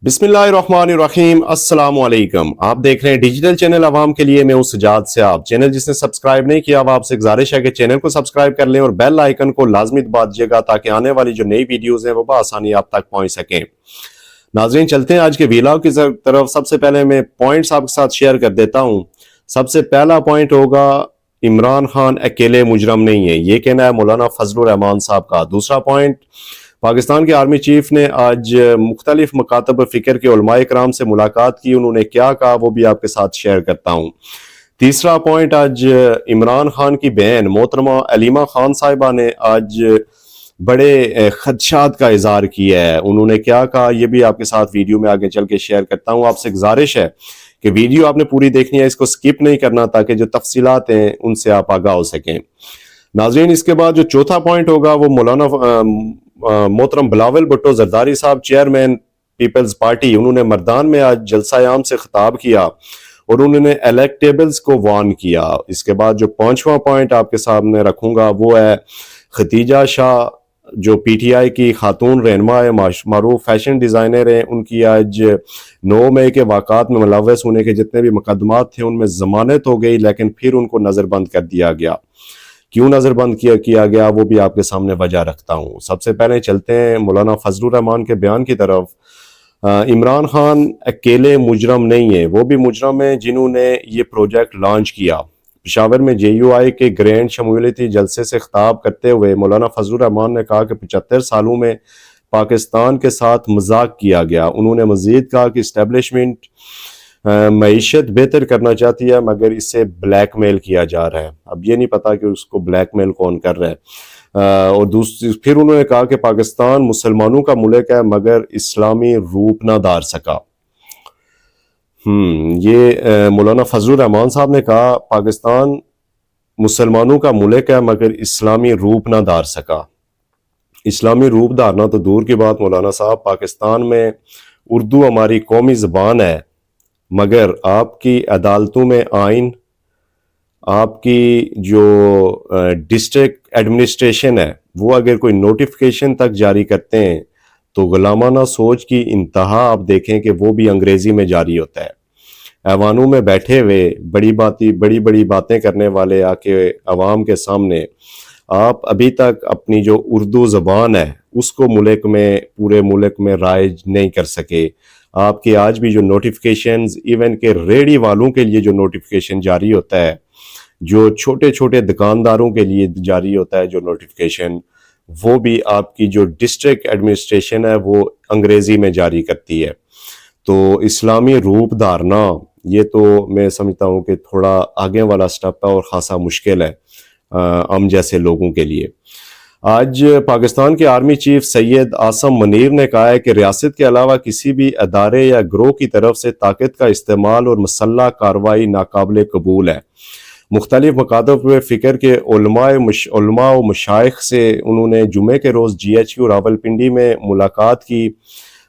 बिस्मिल्लाहिर्रहमानिर्रहीम अस्सलाम वालेकुम। आप देख रहे हैं डिजिटल चैनल आवाम के लिए। मैं हूं सजाद से। आप चैनल जिसने सब्सक्राइब नहीं किया, आपसे गुजारिश है कि चैनल को सब्सक्राइब कर लें और बेल आइकन को लाजमी दबा दीजिएगा ताकि आने वाली जो नई वीडियोस हैं वो बआसानी आप तक पहुंच सकें। नाजरीन, चलते हैं आज के वीलॉग की तरफ। सबसे पहले मैं पॉइंट्स आपके साथ शेयर कर देता हूं। सबसे पहला पॉइंट होगा, इमरान खान अकेले मुजरम नहीं है, ये कहना है मौलाना फजलुर रहमान साहब का। दूसरा पॉइंट, पाकिस्तान के आर्मी चीफ ने आज मुख्तलिफ मकातब फ़िक्र के उलमाए कराम से मुलाकात की। उन्होंने क्या कहा वो भी आपके साथ शेयर करता हूँ। तीसरा पॉइंट, आज इमरान खान की बहन मोहतरमा अलीमा खान साहिबा ने आज बड़े खदशात का इजहार किया है। उन्होंने क्या कहा ये भी आपके साथ वीडियो में आगे चल के शेयर करता हूँ। आपसे गुजारिश है कि वीडियो आपने पूरी देखनी है, इसको स्किप नहीं करना ताकि जो तफसीलात हैं उनसे आप आगाह हो सकें। नाज़रीन, इसके बाद जो चौथा पॉइंट होगा वो मौलाना मोहतरम बिलावल भुट्टो जरदारी साहब, चेयरमैन पीपल्स पार्टी, उन्होंने मर्दान में आज जलसा-ए-आम से खिताब किया और उन्होंने इलेक्टेबल्स को वार्न किया। इसके बाद जो पांचवा पॉइंट आपके सामने रखूंगा वो है खतीजा शाह, जो पीटीआई की खातून रहनुमा है, मारूफ फैशन डिज़ाइनर हैं। उनकी आज 9 मई के वाक़ात में मुलव्वस होने के जितने भी मुकदमात थे उनमें ज़मानत हो गई, लेकिन फिर उनको नज़रबंद कर दिया गया। क्यों नज़रबंद किया गया वो भी आपके सामने वजह रखता हूँ। सबसे पहले चलते हैं मौलाना फजलुर रहमान के बयान की तरफ। इमरान खान अकेले मुजरम नहीं है, वो भी मुजरम है जिन्होंने ये प्रोजेक्ट लॉन्च किया। पेशावर में JUI के ग्रैंड शमूलियती जलसे से खिताब करते हुए मौलाना फजलुर रहमान ने कहा कि 75 सालों में पाकिस्तान के साथ मजाक किया गया। उन्होंने मजीद कहा कि इस्टेब्लिशमेंट मईशत बेहतर करना चाहती है मगर इससे ब्लैकमेल किया जा रहा है। अब ये नहीं पता कि उसको ब्लैकमेल कौन कर रहा है। और दूसरी फिर उन्होंने कहा कि पाकिस्तान मुसलमानों का मुल्क है मगर इस्लामी रूप ना धार सका। ये मौलाना फजलुर रहमान साहब ने कहा पाकिस्तान मुसलमानों का मुल्क है मगर इस्लामी रूप ना धार सका। इस्लामी रूप धारना तो दूर की बात मौलाना साहब, पाकिस्तान में उर्दू हमारी कौमी ज़बान है मगर आपकी अदालतों में आइन, आपकी जो डिस्ट्रिक्ट एडमिनिस्ट्रेशन है वो अगर कोई नोटिफिकेशन तक जारी करते हैं तो गुलामाना सोच की इंतहा आप देखें कि वो भी अंग्रेजी में जारी होता है। ऐवानों में बैठे हुए बड़ी बड़ी बातें करने वाले आके अवाम के सामने आप अभी तक अपनी जो उर्दू ज़बान है उसको पूरे मुल्क में राइज नहीं कर सके। आपके आज भी जो नोटिफिकेशंस, इवन के रेडी वालों के लिए जो नोटिफिकेशन जारी होता है, जो छोटे छोटे दुकानदारों के लिए जारी होता है जो नोटिफिकेशन, वो भी आपकी जो डिस्ट्रिक्ट एडमिनिस्ट्रेशन है वो अंग्रेजी में जारी करती है। तो इस्लामी रूप धारना ये तो मैं समझता हूँ कि थोड़ा आगे वाला स्टेप है और ख़ासा मुश्किल है हम जैसे लोगों के लिए। आज पाकिस्तान के आर्मी चीफ सैयद आसम मनीर ने कहा है कि रियासत के अलावा किसी भी अदारे या ग्रोह की तरफ से ताकत का इस्तेमाल और मसल्ला कार्रवाई नाकाबिल कबूल है। मुख्तलिफ मकातब में फ़िक्र के उलमा व मशाइख से उन्होंने जुमे के रोज़ GHQ रावलपिंडी में मुलाकात की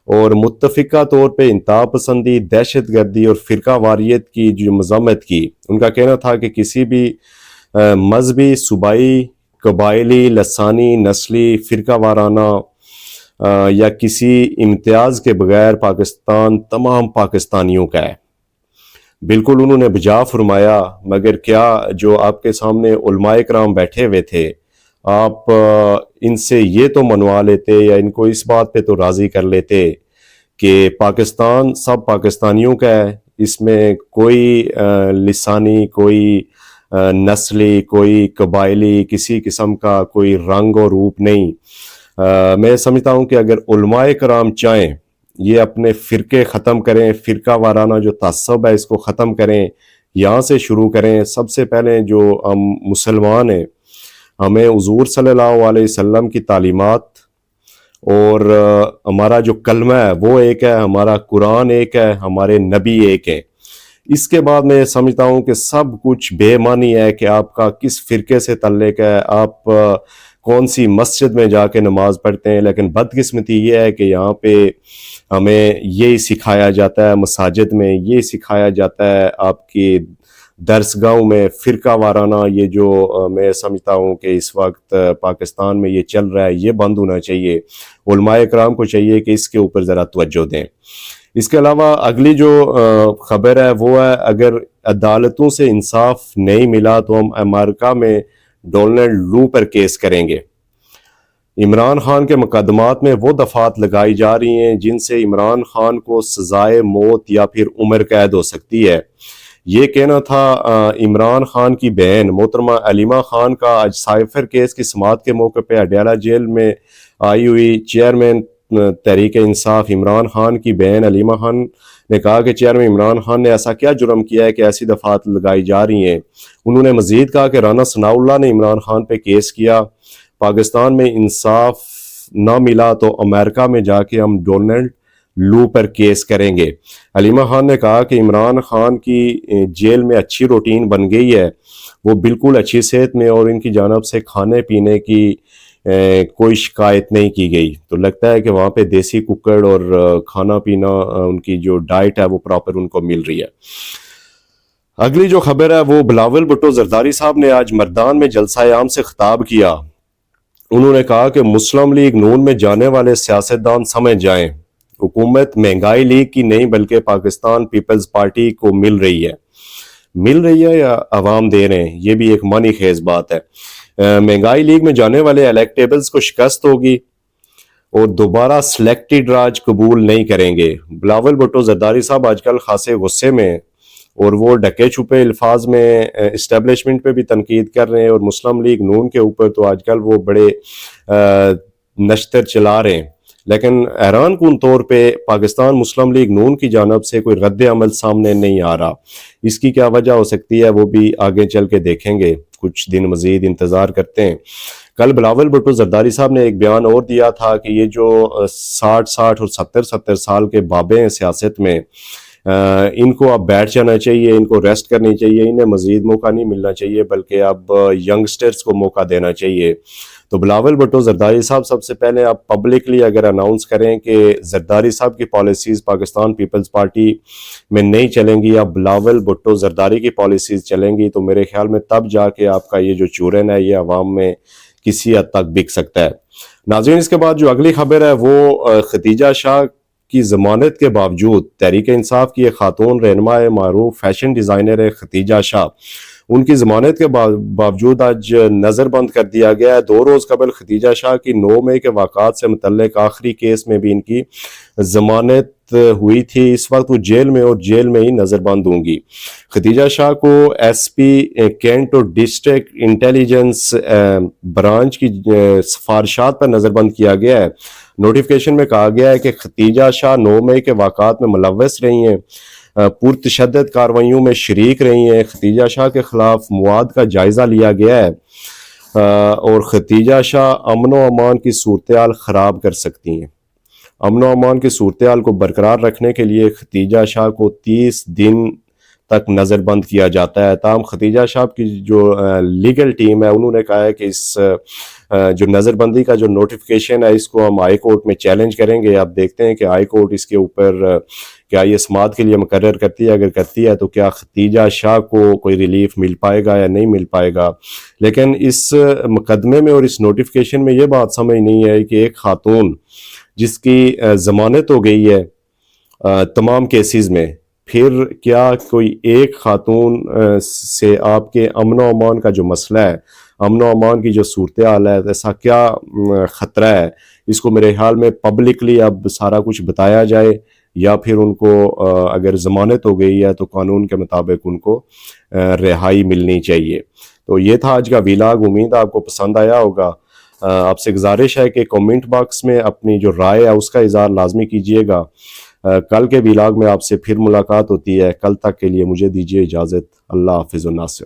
और मुत्तफ़िका तौर पर इंतहा पसंदी, दहशत गर्दी और फ़िरका वारियत की जो मज़म्मत की। उनका कहना था कि किसी भी मजहबी, सूबाई, कबायली, लसानी, नस्ली, फ़िरका वाराना या किसी इम्तियाज़ के बगैर पाकिस्तान तमाम पाकिस्तानियों का है। बिल्कुल उन्होंने बजा फरमाया। मगर क्या जो आपके सामने उलमाए कराम बैठे हुए थे, आप इनसे ये तो मनवा लेते या इनको इस बात पे तो राज़ी कर लेते कि पाकिस्तान सब पाकिस्तानियों का है, इसमें कोई लिसानी, कोई नस्ली, कोई कबायली, किसी किस्म का कोई रंग और रूप नहीं। मैं समझता हूँ कि अगर उलमाए कराम चाहें ये अपने फ़िरके ख़त्म करें, फ़िरका वाराना जो तअस्सुब है इसको ख़त्म करें, यहाँ से शुरू करें। सबसे पहले जो हम मुसलमान हैं, हमें हुज़ूर सल्लल्लाहु अलैहि वसल्लम की तालीमात और हमारा जो कलमा है वो एक है, हमारा कुरान एक है, हमारे नबी एक है। इसके बाद मैं समझता हूँ कि सब कुछ बेमानी है कि आपका किस फ़िरके से तल्लुक़ है, आप कौन सी मस्जिद में जाके नमाज़ पढ़ते हैं। लेकिन बदकिस्मती ये है कि यहाँ पे हमें यही सिखाया जाता है, मसाजिद में ये सिखाया जाता है, आपकी दरसगाहों में फ़िरका वाराना, ये जो मैं समझता हूँ कि इस वक्त पाकिस्तान में ये चल रहा है, ये बंद होना चाहिए। उलमाए कराम को चाहिए कि इसके ऊपर ज़रा तवज्जो दें। اس کے علاوہ اگلی جو خبر ہے وہ ہے، اگر عدالتوں سے انصاف نہیں ملا تو ہم امریکہ میں ڈونلڈ لو پر کیس کریں گے۔ عمران خان کے مقدمات میں وہ دفعات لگائی جا رہی ہیں جن سے عمران خان کو سزائے موت یا پھر عمر قید ہو سکتی ہے۔ یہ کہنا تھا عمران خان کی بہن محترمہ علیمہ خان کا آج سائفر کیس کی سماعت کے موقع پہ اڈیالہ جیل میں آئی ہوئی چیئرمین تحریک انصاف عمران خان کی بہن علیمہ خان نے کہا کہ چیئرمین عمران خان نے ایسا کیا جرم کیا ہے کہ ایسی دفعات لگائی جا رہی ہیں۔ انہوں نے مزید کہا کہ رانا ثناء اللہ نے عمران خان پہ کیس کیا، پاکستان میں انصاف نہ ملا تو امریکہ میں جا کے ہم ڈونلڈ لو پر کیس کریں گے۔ علیمہ خان نے کہا کہ عمران خان کی جیل میں اچھی روٹین بن گئی ہے، وہ بالکل اچھی صحت میں، اور ان کی جانب سے کھانے پینے کی کوئی شکایت نہیں کی گئی، تو لگتا ہے کہ وہاں پہ دیسی ککڑ اور کھانا پینا ان کی جو ڈائٹ ہے وہ پراپر ان کو مل رہی ہے۔ اگلی جو خبر ہے وہ بلاول بھٹو زرداری صاحب نے آج مردان میں جلسہ عام سے خطاب کیا۔ انہوں نے کہا کہ مسلم لیگ نون میں جانے والے سیاستدان سمجھ جائیں، حکومت مہنگائی لیگ کی نہیں بلکہ پاکستان پیپلز پارٹی کو مل رہی ہے یا عوام دے رہے ہیں، یہ بھی ایک معنی خیز بات ہے۔ مہنگائی لیگ میں جانے والے الیکٹیبلز کو شکست ہوگی اور دوبارہ سلیکٹڈ راج قبول نہیں کریں گے۔ بلاول بھٹو زرداری صاحب آج کل خاصے غصے میں ہیں اور وہ ڈھکے چھپے الفاظ میں اسٹیبلشمنٹ پہ بھی تنقید کر رہے ہیں، اور مسلم لیگ نون کے اوپر تو آج کل وہ بڑے نشتر چلا رہے ہیں، لیکن حیران کن طور پہ پاکستان مسلم لیگ نون کی جانب سے کوئی رد عمل سامنے نہیں آ رہا۔ اس کی کیا وجہ ہو سکتی ہے وہ بھی آگے چل کے دیکھیں گے، کچھ دن مزید انتظار کرتے ہیں۔ کل بلاول بھٹو زرداری صاحب نے ایک بیان اور دیا تھا کہ یہ جو 60 اور 70 سال کے بابے ہیں سیاست میں، ان کو اب بیٹھ جانا چاہیے، ان کو ریسٹ کرنی چاہیے، انہیں مزید موقع نہیں ملنا چاہیے بلکہ اب ینگسٹرز کو موقع دینا چاہیے۔ تو بلاول بھٹو زرداری صاحب سب سے پہلے آپ پبلکلی اگر اناؤنس کریں کہ زرداری صاحب کی پالیسیز پاکستان پیپلز پارٹی میں نہیں چلیں گی، یا بلاول بھٹو زرداری کی پالیسیز چلیں گی، تو میرے خیال میں تب جا کے آپ کا یہ جو چورن ہے یہ عوام میں کسی حد تک بک سکتا ہے۔ ناظرین، اس کے بعد جو اگلی خبر ہے وہ ختیجہ شاہ کی ضمانت کے باوجود تحریک انصاف کی ایک خاتون رہنما معروف فیشن ڈیزائنر ہے ختیجہ شاہ، ان کی ضمانت کے باوجود آج نظر بند کر دیا گیا ہے۔ 2 روز قبل ختیجہ شاہ کی 9 مئی کے واقعات سے متعلق آخری کیس میں بھی ان کی ضمانت ہوئی تھی، اس وقت وہ جیل میں اور جیل میں ہی نظر بند ہوں گی۔ ختیجہ شاہ کو ایس پی کینٹ اور ڈسٹرکٹ انٹیلیجنس برانچ کی سفارشات پر نظر بند کیا گیا ہے۔ نوٹیفیکیشن میں کہا گیا ہے کہ ختیجہ شاہ 9 مئی کے واقعات میں ملوث رہی ہیں، پرتشدد کارروائیوں میں شریک رہی ہیں۔ ختیجہ شاہ کے خلاف مواد کا جائزہ لیا گیا ہے اور ختیجہ شاہ امن و امان کی صورتحال خراب کر سکتی ہیں۔ امن و امان کی صورتحال کو برقرار رکھنے کے لیے ختیجہ شاہ کو 30 دن تک نظر بند کیا جاتا ہے۔ تاہم ختیجہ شاہ کی جو لیگل ٹیم ہے انہوں نے کہا ہے کہ اس جو نظر بندی کا جو نوٹیفیکیشن ہے اس کو ہم ہائی کورٹ میں چیلنج کریں گے۔ آپ دیکھتے ہیں کہ ہائی کورٹ اس کے اوپر کیا یہ سماعت کے لیے مقرر کرتی ہے، اگر کرتی ہے تو کیا ختیجہ شاہ کو کوئی ریلیف مل پائے گا یا نہیں مل پائے گا۔ لیکن اس مقدمے میں اور اس نوٹیفیکیشن میں یہ بات سمجھ نہیں ہے کہ ایک خاتون جس کی ضمانت ہو گئی ہے تمام کیسز میں، پھر کیا کوئی ایک خاتون سے آپ کے امن و امان کا جو مسئلہ ہے، امن و امان کی جو صورتحال ہے، ایسا کیا خطرہ ہے، اس کو میرے خیال میں پبلکلی اب سارا کچھ بتایا جائے، یا پھر ان کو اگر ضمانت ہو گئی ہے تو قانون کے مطابق ان کو رہائی ملنی چاہیے۔ تو یہ تھا آج کا ویلاگ، امید آپ کو پسند آیا ہوگا۔ آپ سے گزارش ہے کہ کمنٹ باکس میں اپنی جو رائے ہے اس کا اظہار لازمی کیجیے گا۔ کل کے ویلاگ میں آپ سے پھر ملاقات ہوتی ہے، کل تک کے لیے مجھے دیجیے اجازت۔ اللہ حافظ و ناصر۔